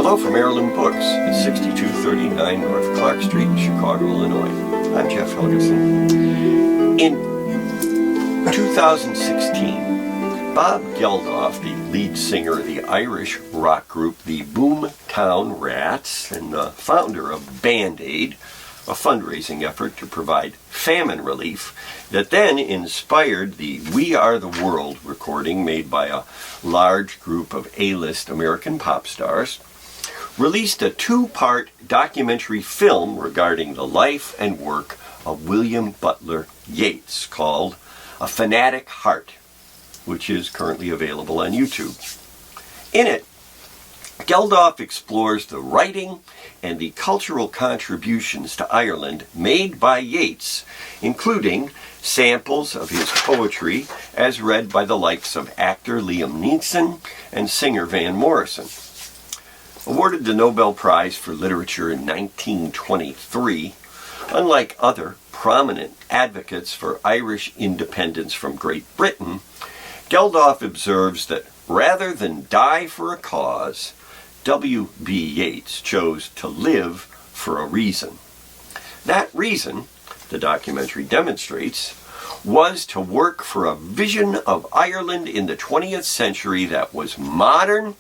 Hello from Heirloom Books at 6239 North Clark Street in Chicago, Illinois. I'm Jeff Helgeson. In 2016, Bob Geldof, the lead singer of the Irish rock group the Boomtown Rats and the founder of Band-Aid, a fundraising effort to provide famine relief that then inspired the We Are the World recording made by a large group of A-list American pop stars, released a two-part documentary film regarding the life and work of William Butler Yeats called A Fanatic Heart, which is currently available on YouTube. In it, Geldof explores the writing and the cultural contributions to Ireland made by Yeats, including samples of his poetry as read by the likes of actor Liam Neeson and singer Van Morrison. Awarded the Nobel Prize for Literature in 1923, unlike other prominent advocates for Irish independence from Great Britain, Geldof observes that rather than die for a cause, W.B. Yeats chose to live for a reason. That reason, the documentary demonstrates, was to work for a vision of Ireland in the 20th century that was modern,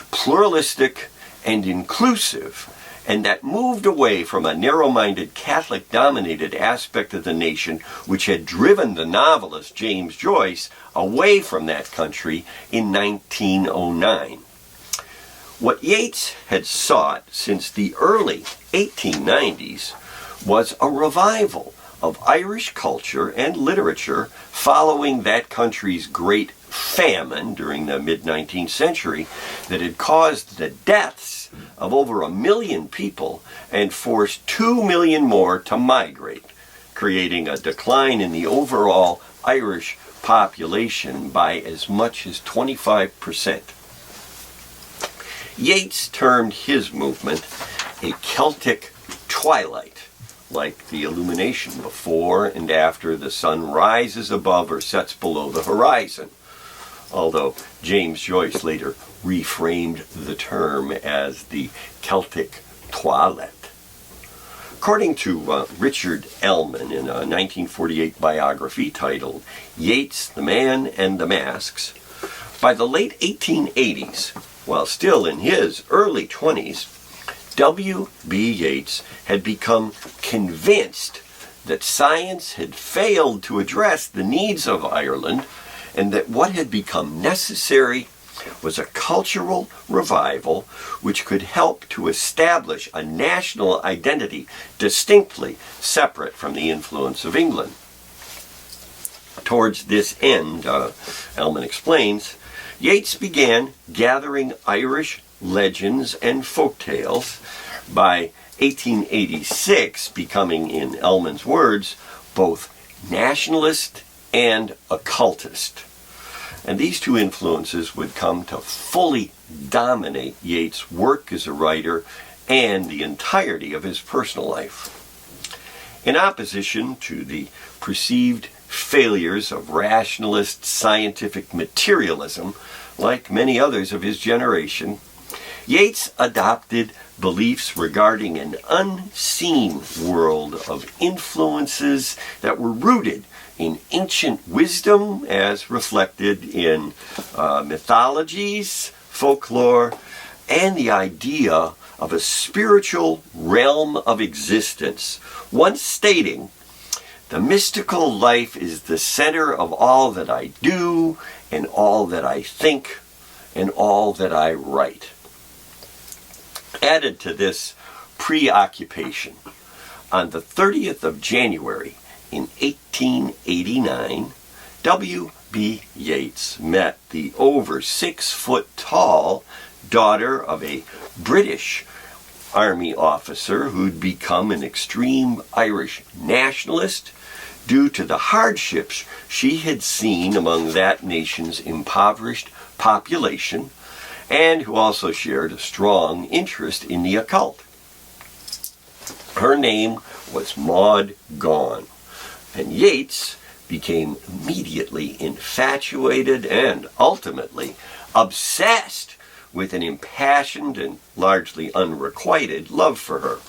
pluralistic, and inclusive, and that moved away from a narrow-minded Catholic-dominated aspect of the nation which had driven the novelist James Joyce away from that country in 1909. What Yeats had sought since the early 1890s was a revival of Irish culture and literature following that country's great famine during the mid-19th century that had caused the deaths of over 1 million people and forced 2 million more to migrate, creating a decline in the overall Irish population by as much as 25%. Yeats termed his movement a Celtic twilight, like the illumination before and after the sun rises above or sets below the horizon, although James Joyce later reframed the term as the Celtic toilette. According to Richard Ellman in a 1948 biography titled Yeats, the Man and the Masks, by the late 1880s, while still in his early 20s, W.B. Yeats had become convinced that science had failed to address the needs of Ireland and that what had become necessary was a cultural revival which could help to establish a national identity distinctly separate from the influence of England. Towards this end, Ellman explains, Yeats began gathering Irish legends and folktales, by 1886 becoming, in Ellman's words, both nationalist and occultist. And these two influences would come to fully dominate Yeats' work as a writer and the entirety of his personal life. In opposition to the perceived failures of rationalist scientific materialism, like many others of his generation, Yeats adopted beliefs regarding an unseen world of influences that were rooted in ancient wisdom as reflected in mythologies, folklore, and the idea of a spiritual realm of existence, once stating, "The mystical life is the center of all that I do, and all that I think, and all that I write." Added to this preoccupation, on the 30th of January in 1889, W.B. Yeats met the over 6-foot-tall daughter of a British Army officer who'd become an extreme Irish nationalist due to the hardships she had seen among that nation's impoverished population, and who also shared a strong interest in the occult. Her name was Maud Gonne, and Yeats became immediately infatuated and ultimately obsessed with an impassioned and largely unrequited love for her.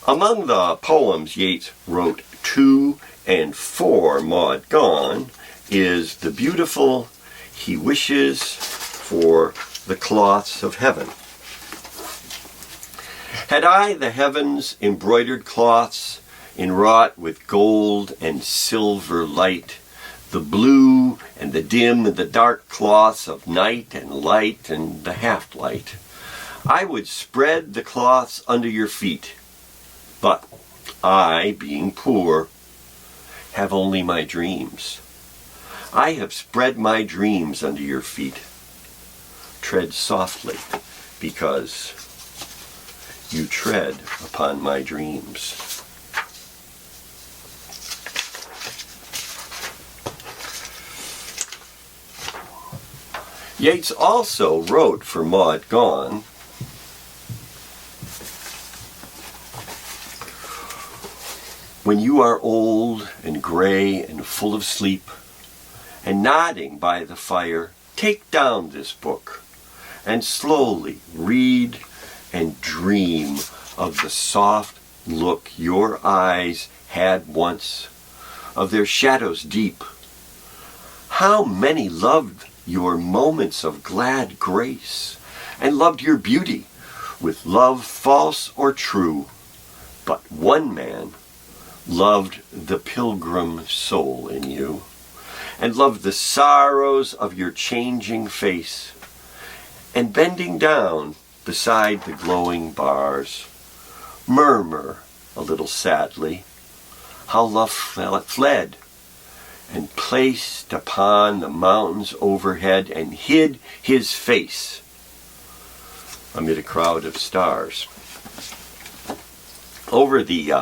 Among the poems Yeats wrote to and for Maud Gonne is the beautiful "He Wishes for the Cloths of Heaven." Had I the heavens' embroidered cloths, enwrought with gold and silver light, the blue and the dim and the dark cloths of night and light and the half-light, I would spread the cloths under your feet. But I, being poor, have only my dreams. I have spread my dreams under your feet. Tread softly, because you tread upon my dreams. Yeats also wrote for Maud Gonne "When you are old and gray and full of sleep, and nodding by the fire, take down this book, and slowly read and dream of the soft look your eyes had once, of their shadows deep. How many loved your moments of glad grace, and loved your beauty with love false or true, but one man loved the pilgrim soul in you, and loved the sorrows of your changing face, and bending down beside the glowing bars, murmur a little sadly how love fled, and placed upon the mountains overhead, and hid his face amid a crowd of stars." Over the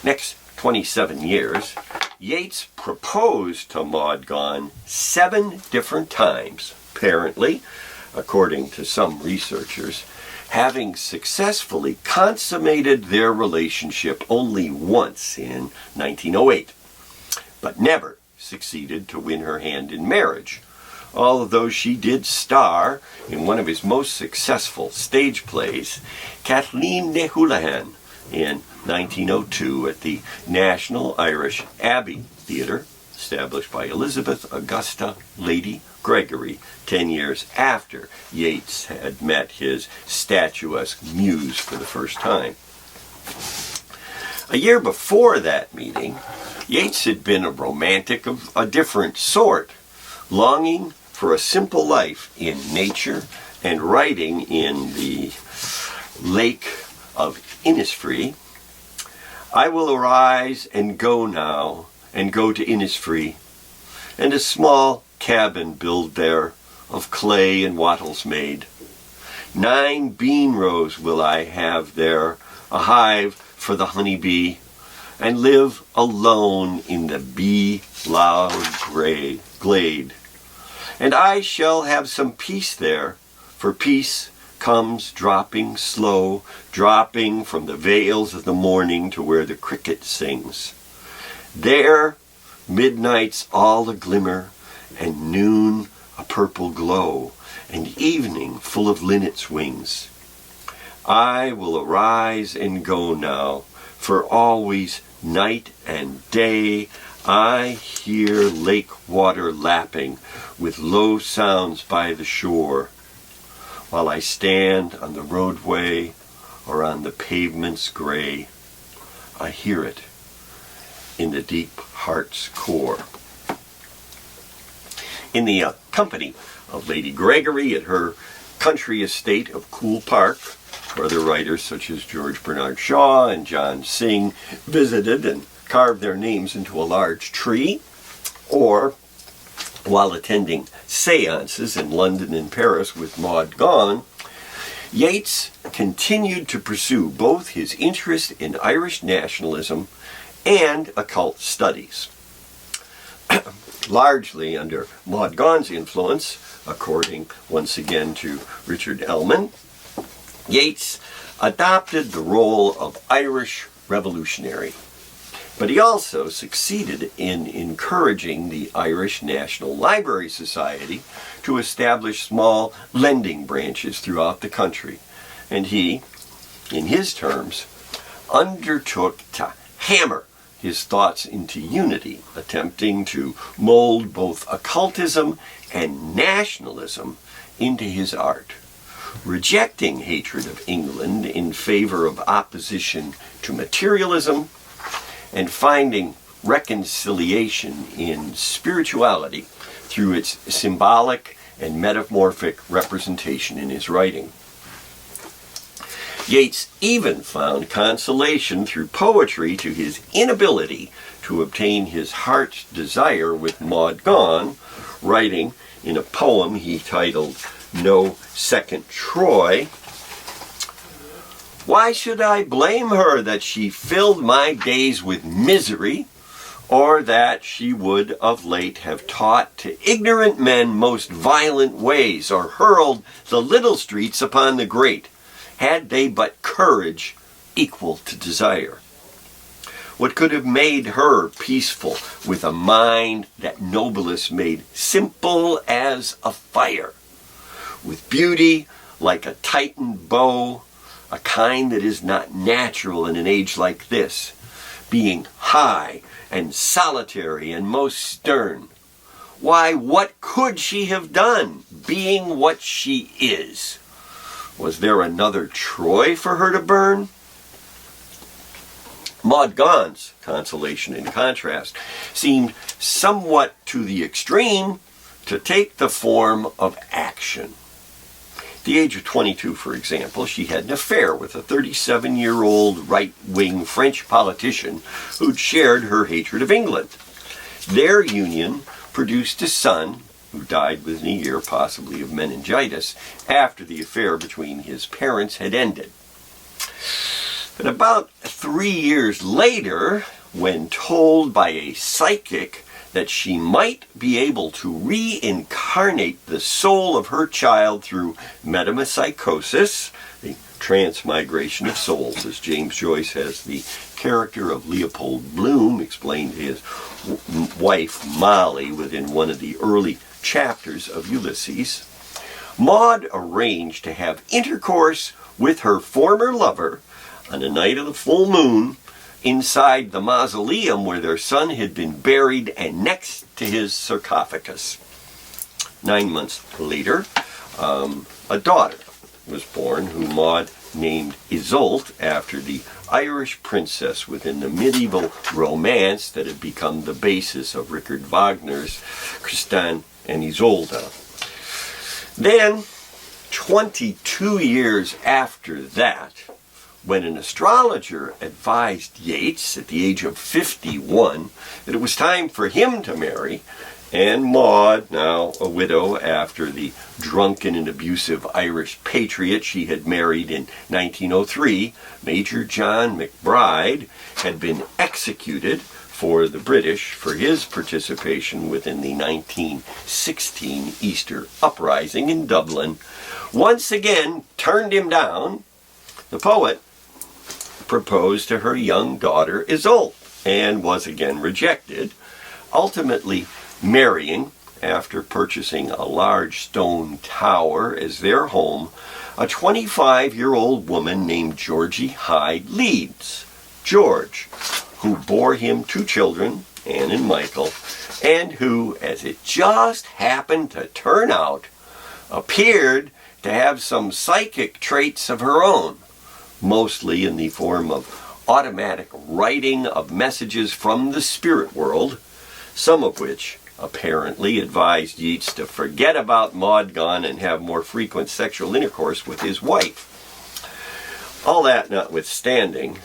next 27 years, Yeats proposed to Maud Gonne 7 different times, apparently, according to some researchers, having successfully consummated their relationship only once in 1908, but never succeeded to win her hand in marriage, although she did star in one of his most successful stage plays, Kathleen de Houlihan, in 1902 at the National Irish Abbey Theatre, established by Elizabeth Augusta Lady Gregory 10 years after Yeats had met his statuesque muse for the first time. A year before that meeting, Yeats had been a romantic of a different sort, longing for a simple life in nature and writing in the lake of Innisfree. "I will arise and go now, and go to Innisfree, and a small cabin build there, of clay and wattles made. 9 bean rows will I have there, a hive for the honey bee, and live alone in the bee-loud glade. And I shall have some peace there, for peace comes dropping slow, dropping from the vales of the morning to where the cricket sings. There midnight's all a glimmer, and noon a purple glow, and evening full of linnets' wings. I will arise and go now, for always night and day I hear lake water lapping with low sounds by the shore, while I stand on the roadway or on the pavement's gray. I hear it in the deep heart's core." In the company of Lady Gregory at her country estate of Cool Park, where other writers such as George Bernard Shaw and John Synge visited and carved their names into a large tree, or while attending seances in London and Paris with Maud Gonne, Yeats continued to pursue both his interest in Irish nationalism and occult studies. Largely under Maud Gonne's influence, according once again to Richard Ellman, Yeats adopted the role of Irish revolutionary But he also succeeded in encouraging the Irish National Library Society to establish small lending branches throughout the country. And he, in his terms, undertook to hammer his thoughts into unity, attempting to mold both occultism and nationalism into his art, rejecting hatred of England in favor of opposition to materialism, and finding reconciliation in spirituality through its symbolic and metamorphic representation in his writing. Yeats even found consolation through poetry to his inability to obtain his heart's desire with Maud Gonne, writing in a poem he titled No Second Troy, "Why should I blame her that she filled my days with misery, or that she would of late have taught to ignorant men most violent ways, or hurled the little streets upon the great, had they but courage equal to desire? What could have made her peaceful with a mind that Nobilis made simple as a fire, with beauty like a tightened bow, a kind that is not natural in an age like this, being high and solitary and most stern? Why, what could she have done, being what she is? Was there another Troy for her to burn?" Maud Gonne's consolation, in contrast, seemed somewhat to the extreme to take the form of action. At the age of 22, for example, she had an affair with a 37-year-old right-wing French politician who'd shared her hatred of England. Their union produced a son who died within a year, possibly of meningitis, after the affair between his parents had ended. But about 3 years later, when told by a psychic that she might be able to reincarnate the soul of her child through metempsychosis, the transmigration of souls, as James Joyce has the character of Leopold Bloom explained to his wife Molly within one of the early chapters of Ulysses, Maud arranged to have intercourse with her former lover on the night of the full moon inside the mausoleum where their son had been buried and next to his sarcophagus. 9 months later, a daughter was born who Maud named Isolde after the Irish princess within the medieval romance that had become the basis of Richard Wagner's Tristan and Isolde. Then, 22 years after that, when an astrologer advised Yeats at the age of 51 that it was time for him to marry, and Maud, now a widow after the drunken and abusive Irish patriot she had married in 1903, Major John McBride, had been executed for the British for his participation within the 1916 Easter Uprising in Dublin, once again turned him down, the poet proposed to her young daughter Isolde and was again rejected, ultimately marrying, after purchasing a large stone tower as their home, a 25-year-old woman named Georgie Hyde Leeds, George, who bore him 2 children, Anne and Michael, and who, as it just happened to turn out, appeared to have some psychic traits of her own, mostly in the form of automatic writing of messages from the spirit world, some of which apparently advised Yeats to forget about Maud Gonne and have more frequent sexual intercourse with his wife. All that notwithstanding,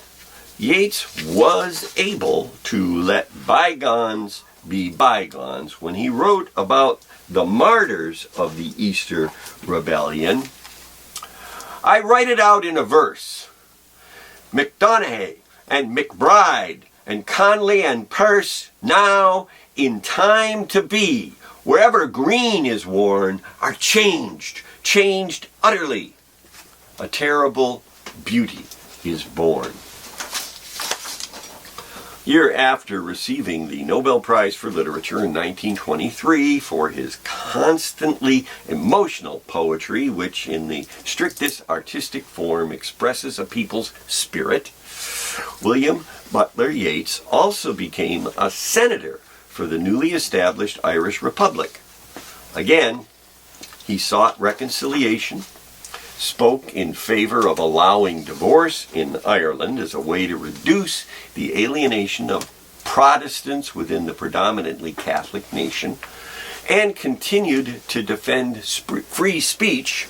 Yeats was able to let bygones be bygones when he wrote about the martyrs of the Easter Rebellion. I write it out in a verse. McDonagh and McBride and Conley and Pearse now in time to be, wherever green is worn, are changed utterly. A terrible beauty is born. year after receiving the Nobel Prize for Literature in 1923 for his constantly emotional poetry, which in the strictest artistic form expresses a people's spirit, William Butler Yeats also became a senator for the newly established Irish Republic. Again, he sought reconciliation, spoke in favor of allowing divorce in Ireland as a way to reduce the alienation of Protestants within the predominantly Catholic nation, and continued to defend free speech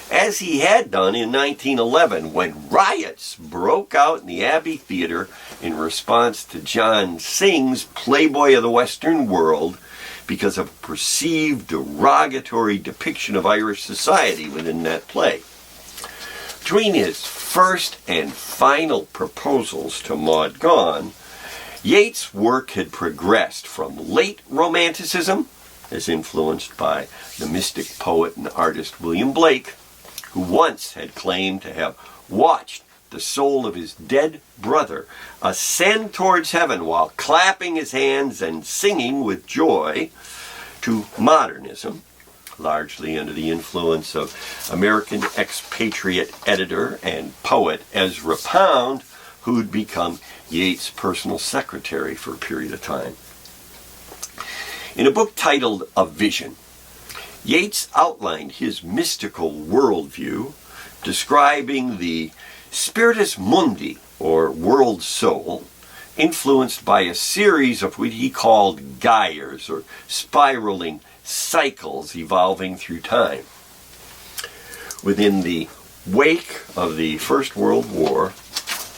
as he had done in 1911 when riots broke out in the Abbey Theatre in response to John Synge's Playboy of the Western World because of a perceived derogatory depiction of Irish society within that play. Between his first and final proposals to Maud Gonne, Yeats' work had progressed from late Romanticism, as influenced by the mystic poet and artist William Blake, who once had claimed to have watched the soul of his dead brother ascend towards heaven while clapping his hands and singing with joy, to modernism, largely under the influence of American expatriate editor and poet Ezra Pound, who'd become Yeats' personal secretary for a period of time. In a book titled A Vision, Yeats outlined his mystical worldview, describing the spiritus mundi, or world soul, influenced by a series of what he called gyres, or spiraling cycles evolving through time. Within the wake of the First World War,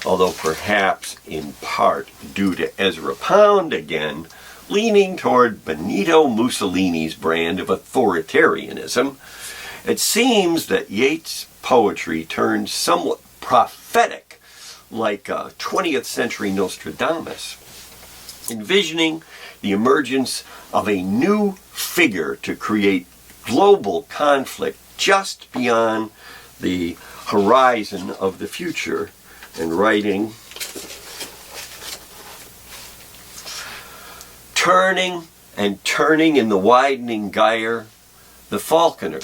although perhaps in part due to Ezra Pound again, leaning toward Benito Mussolini's brand of authoritarianism, it seems that Yeats' poetry turned somewhat prophetic, like a 20th century Nostradamus, envisioning the emergence of a new figure to create global conflict just beyond the horizon of the future, and writing, turning and turning in the widening gyre, the falconer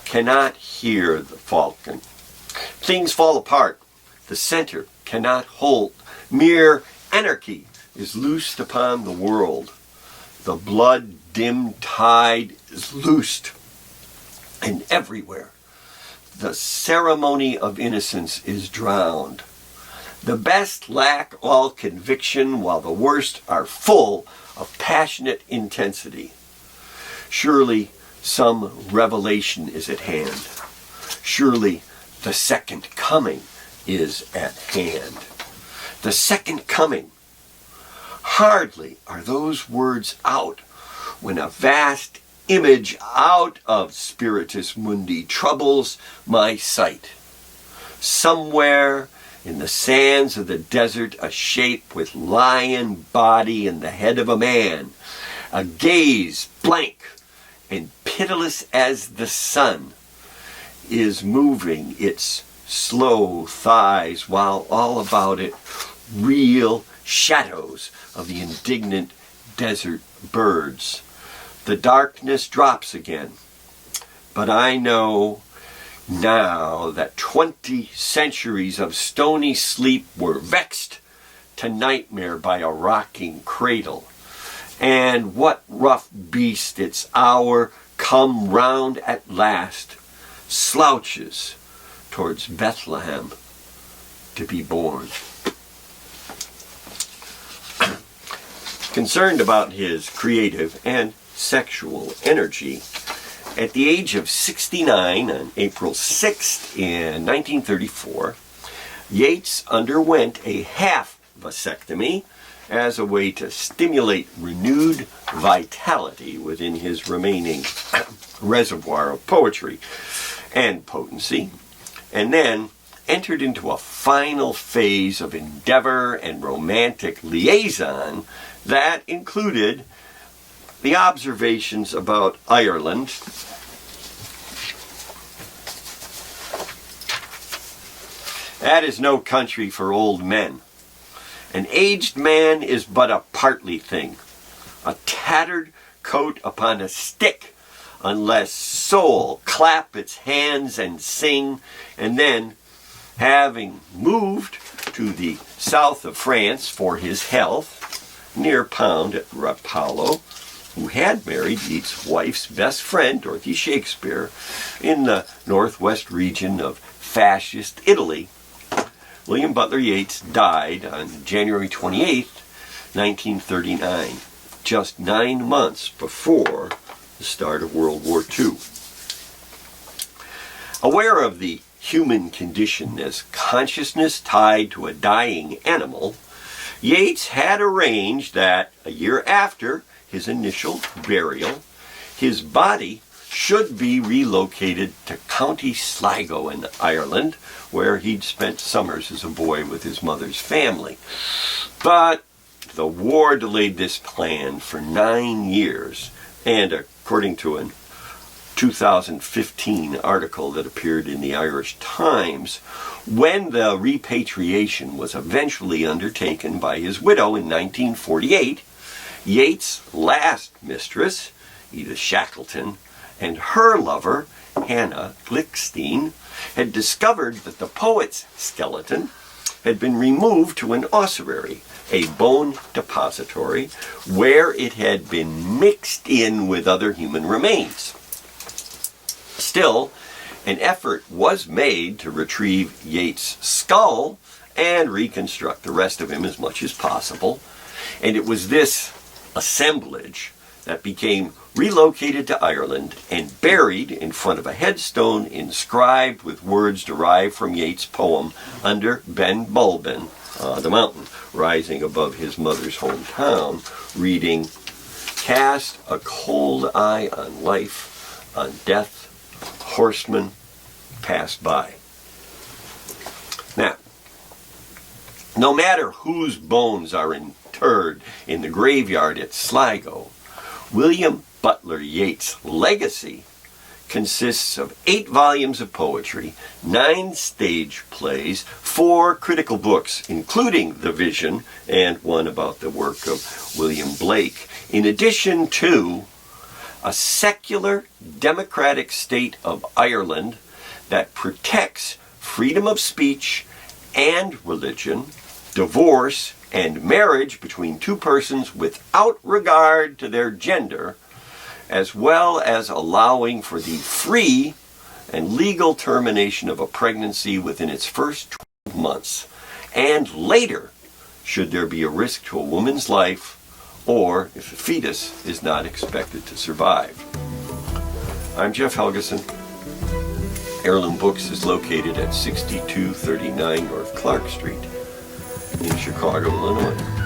cannot hear the falcon. Things fall apart, the center cannot hold. Mere anarchy is loosed upon the world. The blood-dimmed tide is loosed, and everywhere the ceremony of innocence is drowned. The best lack all conviction, while the worst are full of passionate intensity. Surely some revelation is at hand. Surely the second coming is at hand. The second coming. Hardly are those words out when a vast image out of spiritus mundi troubles my sight. Somewhere in the sands of the desert, a shape with lion body and the head of a man, a gaze blank and pitiless as the sun, is moving its slow thighs, while all about it reel shadows of the indignant desert birds. The darkness drops again, but I know now that 20 centuries of stony sleep were vexed to nightmare by a rocking cradle. And what rough beast its hour come round at last slouches towards Bethlehem to be born. Concerned about his creative and sexual energy, at the age of 69, on April 6th in 1934, Yeats underwent a half vasectomy as a way to stimulate renewed vitality within his remaining reservoir of poetry and potency, and then entered into a final phase of endeavor and romantic liaison that included the observations about Ireland, that is no country for old men, An aged man is but a partly thing, a tattered coat upon a stick, unless soul clap its hands and sing. And then, having moved to the south of France for his health, near Pound at Rapallo, who had married Yeats' wife's best friend, Dorothy Shakespeare, in the northwest region of fascist Italy, William Butler Yeats died on January 28, 1939, just 9 months before the start of World War II. Aware of the human condition as consciousness tied to a dying animal, Yeats had arranged that a year after his initial burial, his body should be relocated to County Sligo in Ireland, where he'd spent summers as a boy with his mother's family. But the war delayed this plan for 9 years, and according to a 2015 article that appeared in the Irish Times, when the repatriation was eventually undertaken by his widow in 1948, Yeats' last mistress, Edith Shackleton, and her lover, Hannah Glickstein, had discovered that the poet's skeleton had been removed to an ossuary, a bone depository, where it had been mixed in with other human remains. Still, an effort was made to retrieve Yeats' skull and reconstruct the rest of him as much as possible, and it was this assemblage that became relocated to Ireland and buried in front of a headstone inscribed with words derived from Yeats' poem Under Ben Bulben, the mountain rising above his mother's hometown, reading, "Cast a cold eye on life, on death, horsemen pass by." Now, no matter whose bones are interred in the graveyard at Sligo, William Butler Yeats' legacy consists of 8 volumes of poetry, 9 stage plays, 4 critical books, including The Vision and one about the work of William Blake, in addition to a secular democratic state of Ireland that protects freedom of speech and religion, divorce, and marriage between 2 persons without regard to their gender, as well as allowing for the free and legal termination of a pregnancy within its first 12 months, and later, should there be a risk to a woman's life, or if the fetus is not expected to survive. I'm Jeff Helgeson. Heirloom Books is located at 6239 North Clark Street in Chicago, Illinois.